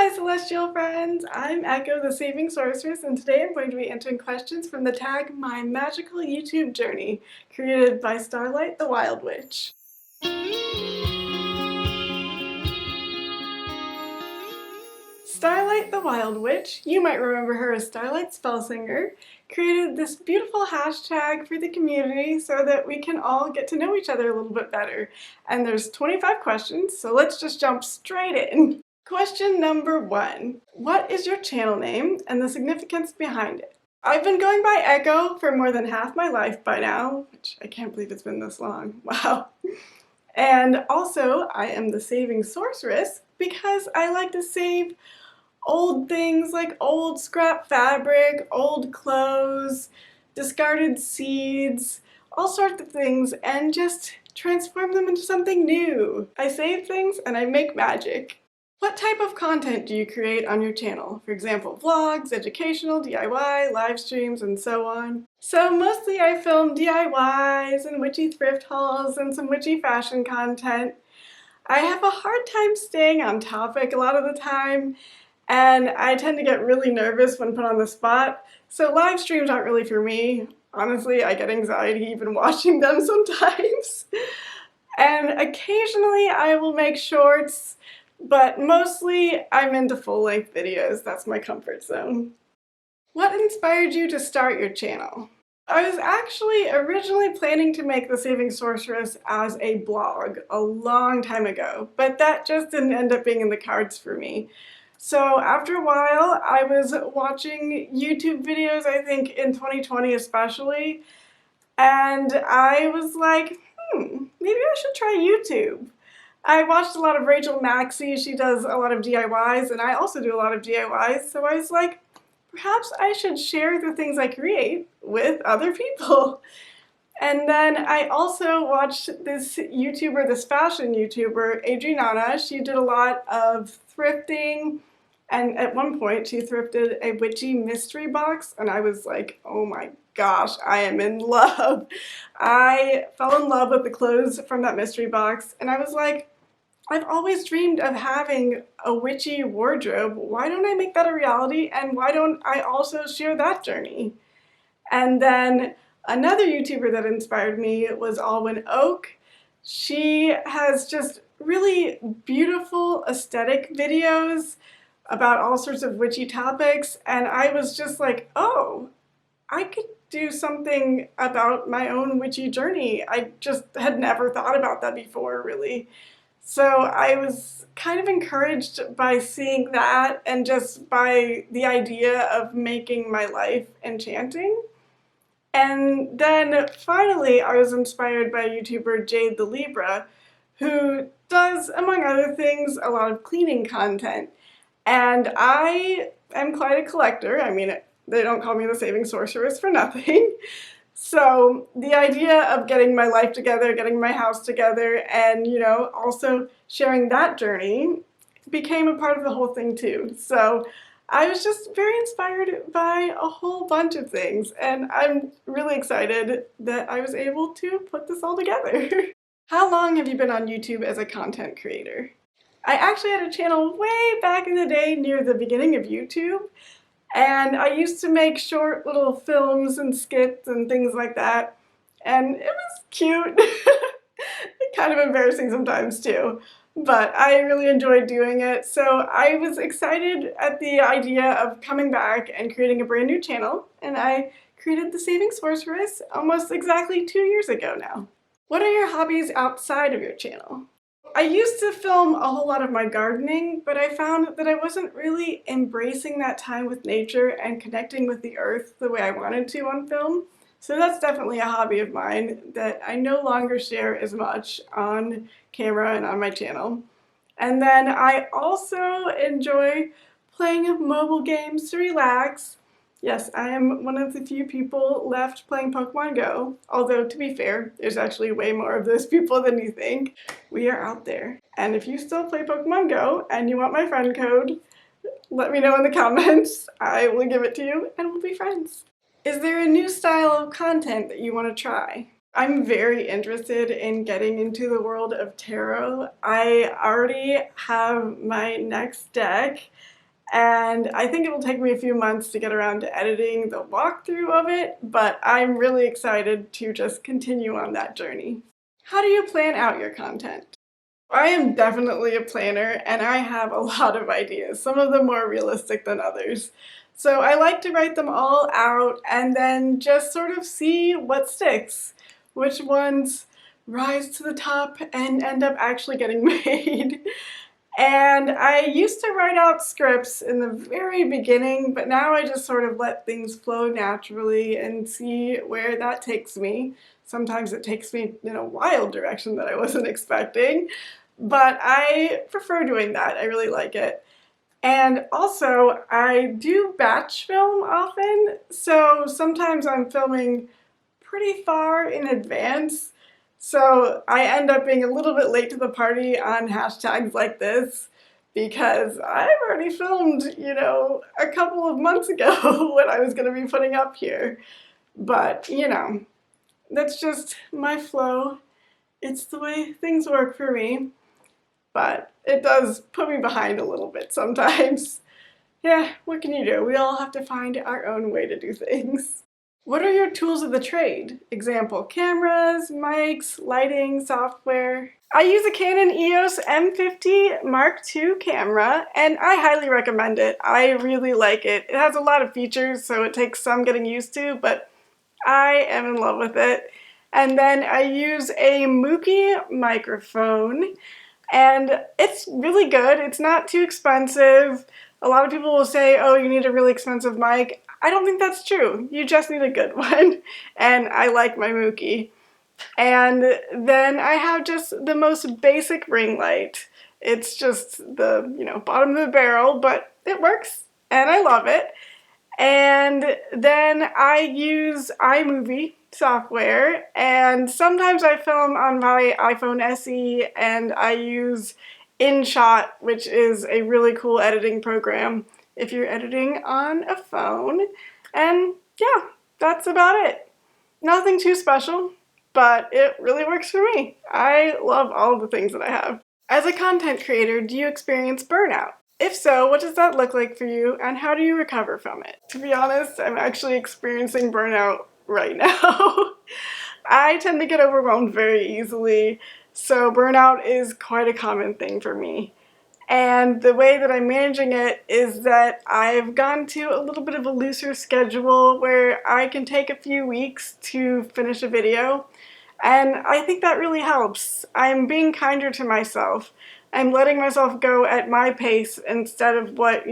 my celestial friends! I'm Echo, the Saving Sorceress, and today I'm going to be answering questions from the tag My Magical YouTube Journey, created by Starlight the Wild Witch. Starlight the Wild Witch, you might remember her as Starlight Spellsinger, created this beautiful hashtag for the community so that we can all get to know each other a little bit better. And there's 25 questions, so let's just jump straight in. Question number 1. What is your channel name and the significance behind it? I've been going by Echo for more than half my life by now, which I can't believe it's been this long. Wow. And also, I am the Saving Sorceress because I like to save old things like old scrap fabric, old clothes, discarded seeds, all sorts of things, and just transform them into something new. I save things and I make magic. What type of content do you create on your channel? For example, vlogs, educational, DIY, live streams, and so on. So mostly I film DIYs and witchy thrift hauls and some witchy fashion content. I have a hard time staying on topic a lot of the time, and I tend to get really nervous when put on the spot, so live streams aren't really for me. Honestly, I get anxiety even watching them sometimes. And occasionally I will make shorts, but mostly I'm into full-length videos. That's my comfort zone. What inspired you to start your channel? I was actually originally planning to make The Saving Sorceress as a blog a long time ago, but that just didn't end up being in the cards for me. So after a while, I was watching YouTube videos, I think in 2020 especially, and I was like, maybe I should try YouTube. I watched a lot of Rachel Maxey. She does a lot of DIYs, and I also do a lot of DIYs, so I was like, perhaps I should share the things I create with other people. And then I also watched this YouTuber, this fashion YouTuber, Adriana. She did a lot of thrifting, and at one point she thrifted a witchy mystery box, and I was like, oh my gosh, I am in love. I fell in love with the clothes from that mystery box, and I was like, I've always dreamed of having a witchy wardrobe. Why don't I make that a reality, and why don't I also share that journey? And then another YouTuber that inspired me was Alwyn Oak. She has just really beautiful aesthetic videos about all sorts of witchy topics, and I was just like, oh, I could do something about my own witchy journey. I just had never thought about that before, really. So I was kind of encouraged by seeing that and just by the idea of making my life enchanting. And then finally I was inspired by YouTuber Jade the Libra, who does, among other things, a lot of cleaning content. And I am quite a collector. I mean, they don't call me the Saving Sorceress for nothing. So the idea of getting my life together, getting my house together, and, you know, also sharing that journey became a part of the whole thing too. So I was just very inspired by a whole bunch of things, and I'm really excited that I was able to put this all together. How long have you been on YouTube as a content creator? I actually had a channel way back in the day near the beginning of YouTube. And I used to make short little films and skits and things like that, and it was cute. Kind of embarrassing sometimes too, but I really enjoyed doing it. So I was excited at the idea of coming back and creating a brand new channel, and I created The Saving Sorceress almost exactly 2 years ago now. What are your hobbies outside of your channel? I used to film a whole lot of my gardening, but I found that I wasn't really embracing that time with nature and connecting with the earth the way I wanted to on film. So that's definitely a hobby of mine that I no longer share as much on camera and on my channel. And then I also enjoy playing mobile games to relax. Yes, I am one of the few people left playing Pokemon Go, although to be fair, there's actually way more of those people than you think. We are out there. And if you still play Pokemon Go and you want my friend code, let me know in the comments. I will give it to you and we'll be friends. Is there a new style of content that you want to try? I'm very interested in getting into the world of tarot. I already have my next deck, and I think it'll take me a few months to get around to editing the walkthrough of it, but I'm really excited to just continue on that journey. How do you plan out your content? I am definitely a planner, and I have a lot of ideas, some of them more realistic than others. So I like to write them all out and then just sort of see what sticks, which ones rise to the top and end up actually getting made. And I used to write out scripts in the very beginning, but now I just sort of let things flow naturally and see where that takes me. Sometimes it takes me in a wild direction that I wasn't expecting, but I prefer doing that. I really like it. And also, I do batch film often, so sometimes I'm filming pretty far in advance. So I end up being a little bit late to the party on hashtags like this because I've already filmed, a couple of months ago what I was going to be putting up here. But, that's just my flow. It's the way things work for me. But it does put me behind a little bit sometimes. Yeah, what can you do? We all have to find our own way to do things. What are your tools of the trade? Example, cameras, mics, lighting, software. I use a Canon EOS M50 Mark II camera, and I highly recommend it. I really like it. It has a lot of features, so it takes some getting used to, but I am in love with it. And then I use a Moukey microphone, and it's really good. It's not too expensive. A lot of people will say, oh, you need a really expensive mic. I don't think that's true. You just need a good one. And I like my Moukey. And then I have just the most basic ring light. It's just the, bottom of the barrel, but it works and I love it. And then I use iMovie software, and sometimes I film on my iPhone SE, and I use InShot, which is a really cool editing program if you're editing on a phone. And yeah, that's about it. Nothing too special, but it really works for me. I love all the things that I have. As a content creator, do you experience burnout? If so, what does that look like for you, and how do you recover from it? To be honest, I'm actually experiencing burnout right now. I tend to get overwhelmed very easily, so burnout is quite a common thing for me. And the way that I'm managing it is that I've gone to a little bit of a looser schedule where I can take a few weeks to finish a video. And I think that really helps. I'm being kinder to myself. I'm letting myself go at my pace instead of what,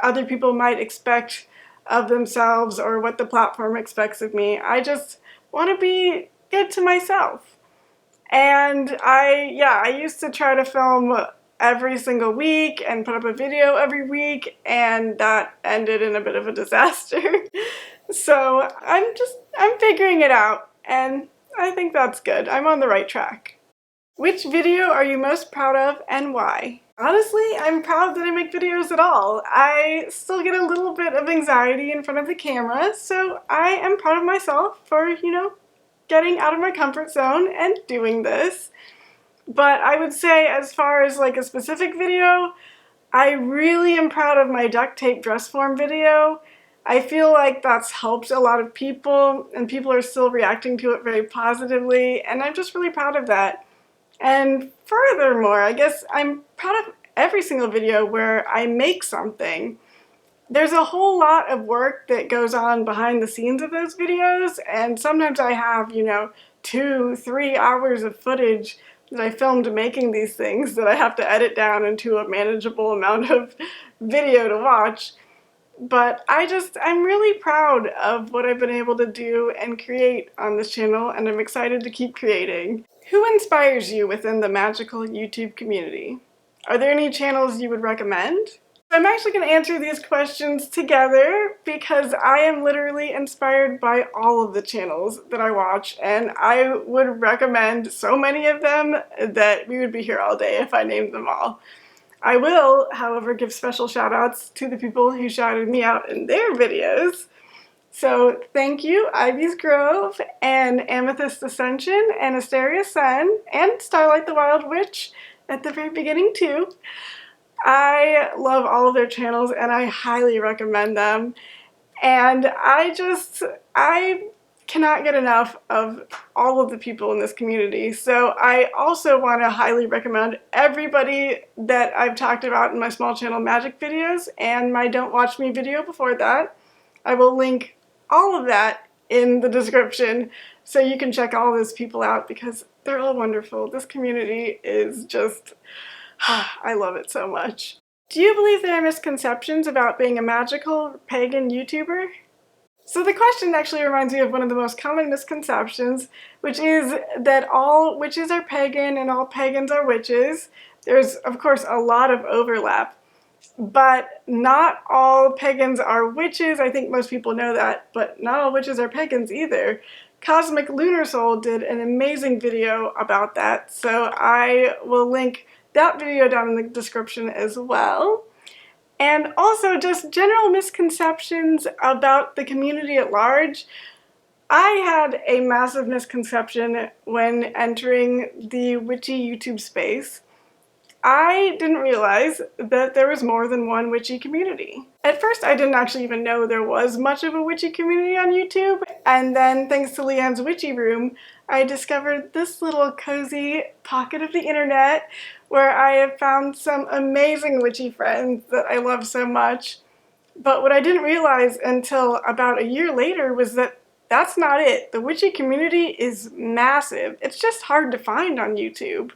other people might expect of themselves or what the platform expects of me. I just want to be good to myself. And I used to try to film every single week and put up a video every week, and that ended in a bit of a disaster. So I'm figuring it out, and I think that's good. I'm on the right track. Which video are you most proud of and why? Honestly, I'm proud that I make videos at all. I still get a little bit of anxiety in front of the camera, so I am proud of myself for, getting out of my comfort zone and doing this. But I would say as far as like a specific video, I really am proud of my duct tape dress form video. I feel like that's helped a lot of people, and people are still reacting to it very positively, and I'm just really proud of that. And furthermore, I guess I'm proud of every single video where I make something. There's a whole lot of work that goes on behind the scenes of those videos, and sometimes I have, 2-3 hours of footage that I filmed making these things that I have to edit down into a manageable amount of video to watch. But I'm really proud of what I've been able to do and create on this channel, and I'm excited to keep creating. Who inspires you within the magical YouTube community? Are there any channels you would recommend? I'm actually going to answer these questions together because I am literally inspired by all of the channels that I watch, and I would recommend so many of them that we would be here all day if I named them all. I will, however, give special shout outs to the people who shouted me out in their videos. So thank you, Ivy's Grove, and Amethyst Ascension, and Asteria Sun, and Starlight the Wild Witch at the very beginning too. I love all of their channels and I highly recommend them. And I cannot get enough of all of the people in this community. So I also want to highly recommend everybody that I've talked about in my small channel magic videos and my Don't Watch Me video before that. I will link all of that in the description so you can check all those people out because they're all wonderful. This community is just, I love it so much. Do you believe there are misconceptions about being a magical pagan YouTuber? So the question actually reminds me of one of the most common misconceptions, which is that all witches are pagan and all pagans are witches. There's, of course, a lot of overlap, but not all pagans are witches. I think most people know that, but not all witches are pagans either. CosmicLunarSoul did an amazing video about that, so I will link that video down in the description as well. And also just general misconceptions about the community at large. I had a massive misconception when entering the witchy YouTube space. I didn't realize that there was more than one witchy community. At first, I didn't actually even know there was much of a witchy community on YouTube, and then thanks to Leanne's Witchy Room, I discovered this little cozy pocket of the internet where I have found some amazing witchy friends that I love so much. But what I didn't realize until about a year later was that that's not it. The witchy community is massive. It's just hard to find on YouTube.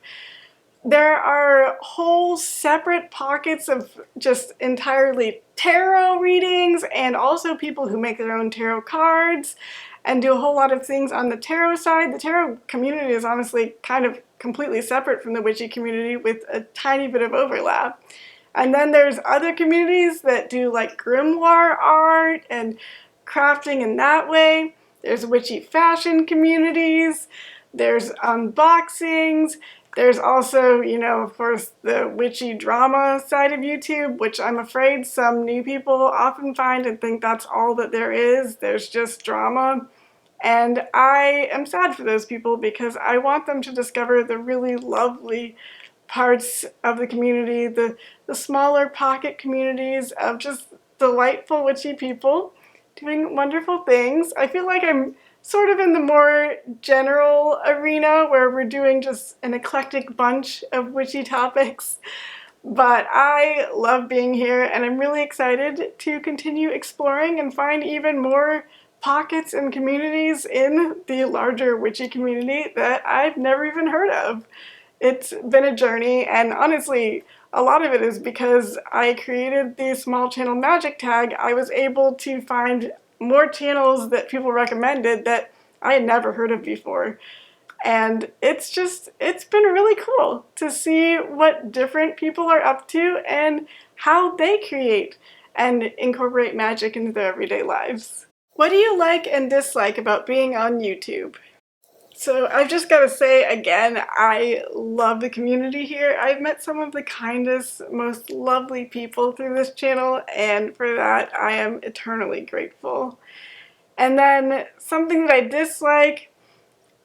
There are whole separate pockets of just entirely tarot readings and also people who make their own tarot cards and do a whole lot of things on the tarot side. The tarot community is honestly kind of completely separate from the witchy community with a tiny bit of overlap. And then there's other communities that do like grimoire art and crafting in that way. There's witchy fashion communities. There's unboxings. There's also, you know, of course, the witchy drama side of YouTube, which I'm afraid some new people often find and think that's all that there is. There's just drama. And I am sad for those people because I want them to discover the really lovely parts of the community, the smaller pocket communities of just delightful witchy people doing wonderful things. I feel like I'm sort of in the more general arena where we're doing just an eclectic bunch of witchy topics. But I love being here and I'm really excited to continue exploring and find even more pockets and communities in the larger witchy community that I've never even heard of. It's been a journey, and honestly, a lot of it is because I created the small channel magic tag. I was able to find more channels that people recommended that I had never heard of before. And it's been really cool to see what different people are up to and how they create and incorporate magic into their everyday lives. What do you like and dislike about being on YouTube? So I've just got to say again, I love the community here. I've met some of the kindest, most lovely people through this channel, and for that I am eternally grateful. And then something that I dislike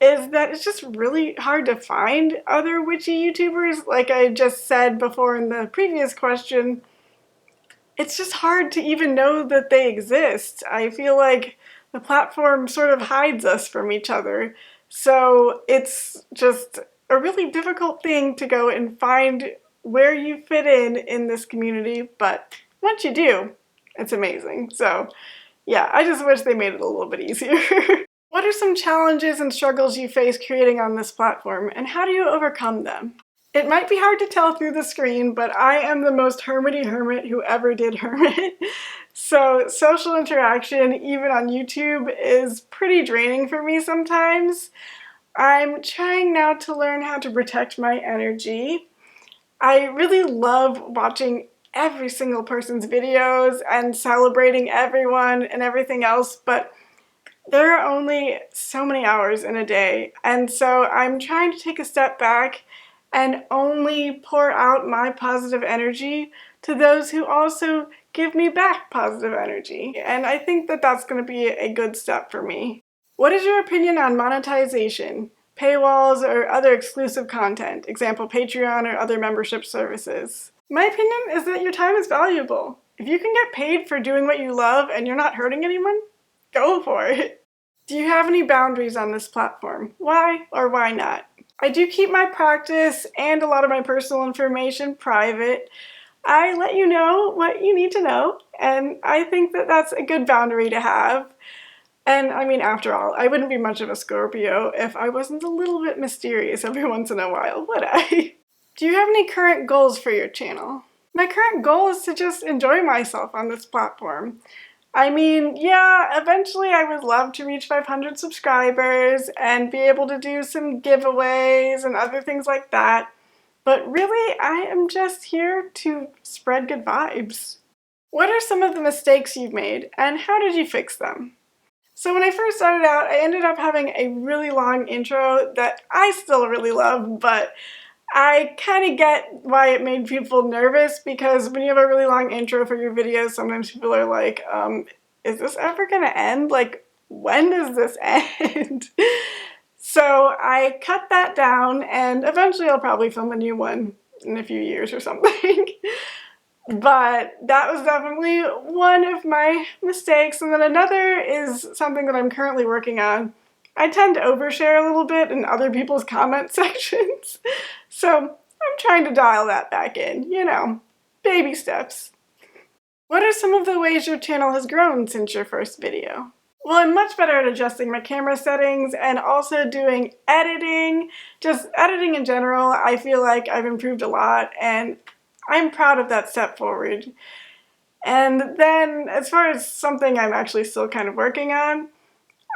is that it's just really hard to find other witchy YouTubers. Like I just said before in the previous question, it's just hard to even know that they exist. I feel like the platform sort of hides us from each other. So it's just a really difficult thing to go and find where you fit in this community, but once you do, it's amazing. So yeah, I just wish they made it a little bit easier. What are some challenges and struggles you face creating on this platform, and how do you overcome them? It might be hard to tell through the screen, but I am the most hermity hermit who ever did hermit. So social interaction, even on YouTube, is pretty draining for me sometimes. I'm trying now to learn how to protect my energy. I really love watching every single person's videos and celebrating everyone and everything else, but there are only so many hours in a day, and so I'm trying to take a step back and only pour out my positive energy to those who also give me back positive energy. And I think that that's going to be a good step for me. What is your opinion on monetization, paywalls, or other exclusive content, example Patreon or other membership services? My opinion is that your time is valuable. If you can get paid for doing what you love and you're not hurting anyone, go for it. Do you have any boundaries on this platform? Why or why not? I do keep my practice and a lot of my personal information private. I let you know what you need to know, and I think that that's a good boundary to have. And I mean, after all, I wouldn't be much of a Scorpio if I wasn't a little bit mysterious every once in a while, would I? Do you have any current goals for your channel? My current goal is to just enjoy myself on this platform. I mean, yeah, eventually I would love to reach 500 subscribers and be able to do some giveaways and other things like that. But really, I am just here to spread good vibes. What are some of the mistakes you've made and how did you fix them? So when I first started out, I ended up having a really long intro that I still really love, but I kind of get why it made people nervous because when you have a really long intro for your videos, sometimes people are like, is this ever gonna end? Like, when does this end? So I cut that down and eventually I'll probably film a new one in a few years or something. But that was definitely one of my mistakes. And then another is something that I'm currently working on. I tend to overshare a little bit in other people's comment sections. So I'm trying to dial that back in, you know, baby steps. What are some of the ways your channel has grown since your first video? Well, I'm much better at adjusting my camera settings and also doing editing. Just editing in general, I feel like I've improved a lot and I'm proud of that step forward. And then as far as something I'm actually still kind of working on,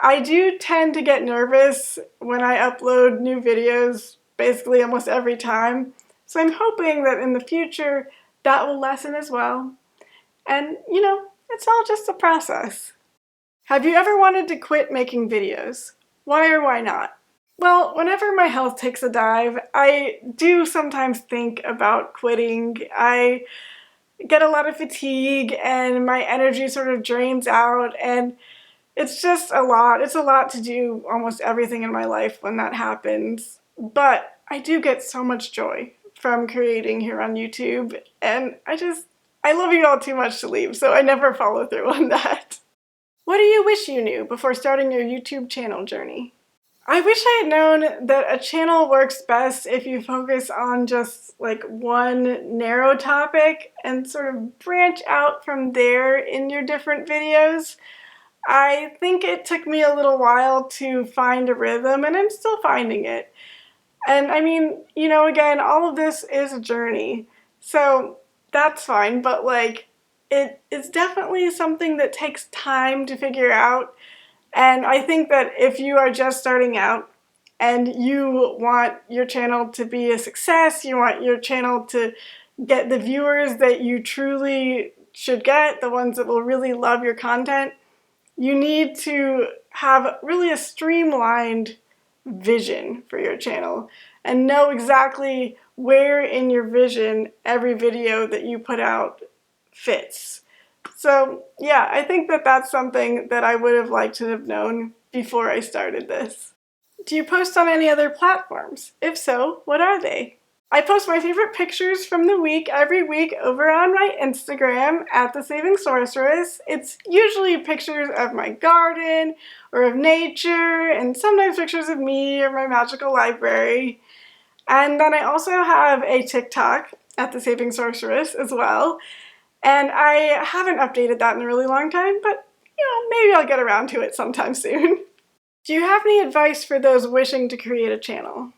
I do tend to get nervous when I upload new videos basically almost every time. So I'm hoping that in the future that will lessen as well. And you know, it's all just a process. Have you ever wanted to quit making videos? Why or why not? Well, whenever my health takes a dive, I do sometimes think about quitting. I get a lot of fatigue and my energy sort of drains out and it's just a lot. It's a lot to do almost everything in my life when that happens. But I do get so much joy from creating here on YouTube and I love you all too much to leave, so I never follow through on that. What do you wish you knew before starting your YouTube channel journey? I wish I had known that a channel works best if you focus on just like one narrow topic and sort of branch out from there in your different videos. I think it took me a little while to find a rhythm and I'm still finding it. And I mean, you know, again, all of this is a journey. So that's fine, but like it's definitely something that takes time to figure out. And I think that if you are just starting out and you want your channel to be a success, you want your channel to get the viewers that you truly should get, the ones that will really love your content, you need to have really a streamlined vision for your channel and know exactly where in your vision every video that you put out fits. So yeah, I think that that's something that I would have liked to have known before I started this. Do you post on any other platforms? If so, what are they? I post my favorite pictures from the week every week over on my Instagram at The Saving Sorceress. It's usually pictures of my garden or of nature and sometimes pictures of me or my magical library. And then I also have a TikTok at The Saving Sorceress as well. And I haven't updated that in a really long time, but you know, maybe I'll get around to it sometime soon. Do you have any advice for those wishing to create a channel?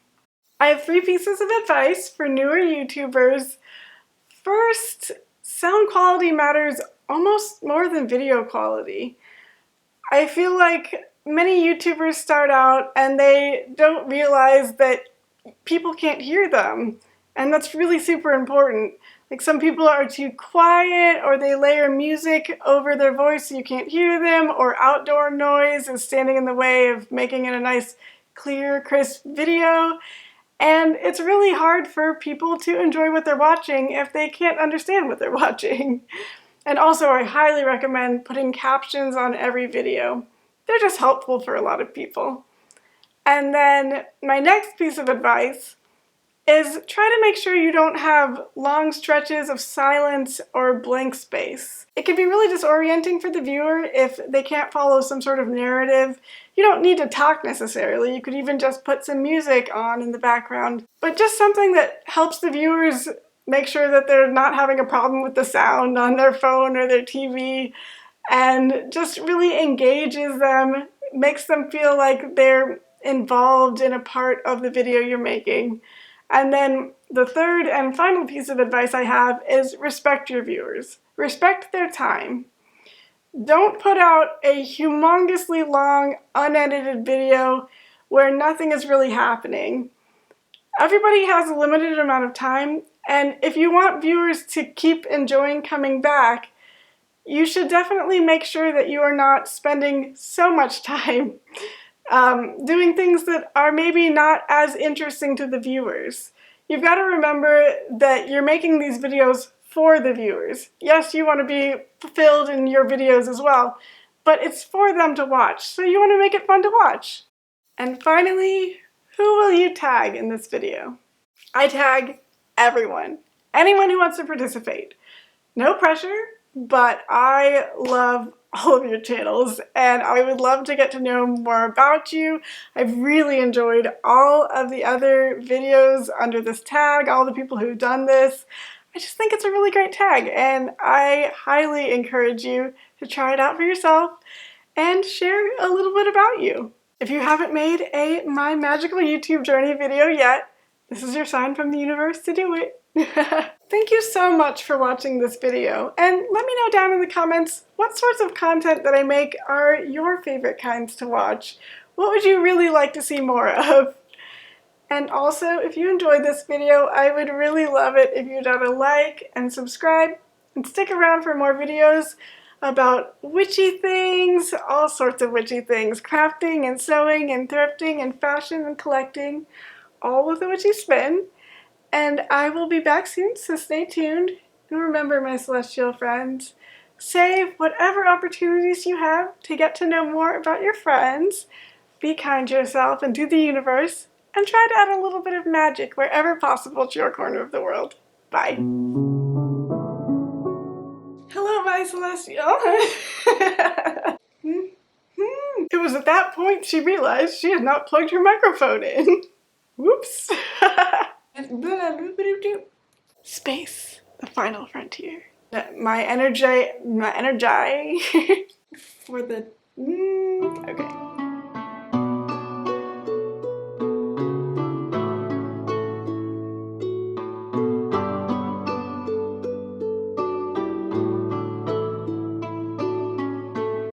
I have 3 pieces of advice for newer YouTubers. First, sound quality matters almost more than video quality. I feel like many YouTubers start out and they don't realize that people can't hear them, and that's really super important. Like some people are too quiet or they layer music over their voice so you can't hear them, or outdoor noise is standing in the way of making it a nice, clear, crisp video. And it's really hard for people to enjoy what they're watching if they can't understand what they're watching. And also, I highly recommend putting captions on every video. They're just helpful for a lot of people. And then my next piece of advice is try to make sure you don't have long stretches of silence or blank space. It can be really disorienting for the viewer if they can't follow some sort of narrative. You don't need to talk necessarily. You could even just put some music on in the background, but just something that helps the viewers make sure that they're not having a problem with the sound on their phone or their TV, and just really engages them, makes them feel like they're involved in a part of the video you're making. And then the third and final piece of advice I have is respect your viewers. Respect their time. Don't put out a humongously long, unedited video where nothing is really happening. Everybody has a limited amount of time, and if you want viewers to keep enjoying coming back, you should definitely make sure that you are not spending so much time doing things that are maybe not as interesting to the viewers. You've got to remember that you're making these videos for the viewers. Yes, you want to be fulfilled in your videos as well, but it's for them to watch, so you want to make it fun to watch. And finally, who will you tag in this video? I tag everyone. Anyone who wants to participate. No pressure, but I love all of your channels, and I would love to get to know more about you. I've really enjoyed all of the other videos under this tag, all the people who've done this. I just think it's a really great tag, and I highly encourage you to try it out for yourself and share a little bit about you. If you haven't made a My Magical YouTube Journey video yet, this is your sign from the universe to do it. Thank you so much for watching this video, and let me know down in the comments what sorts of content that I make are your favorite kinds to watch. What would you really like to see more of? And also, if you enjoyed this video, I would really love it if you'd add a like and subscribe and stick around for more videos about witchy things, all sorts of witchy things, crafting and sewing and thrifting and fashion and collecting, all with a witchy spin. And I will be back soon, so stay tuned. And remember, my celestial friends, save whatever opportunities you have to get to know more about your friends, be kind to yourself and to the universe, and try to add a little bit of magic wherever possible to your corner of the world. Bye. Hello, my celestial. It was at that point she realized she had not plugged her microphone in. Whoops. Space, the final frontier. My energy for the, okay.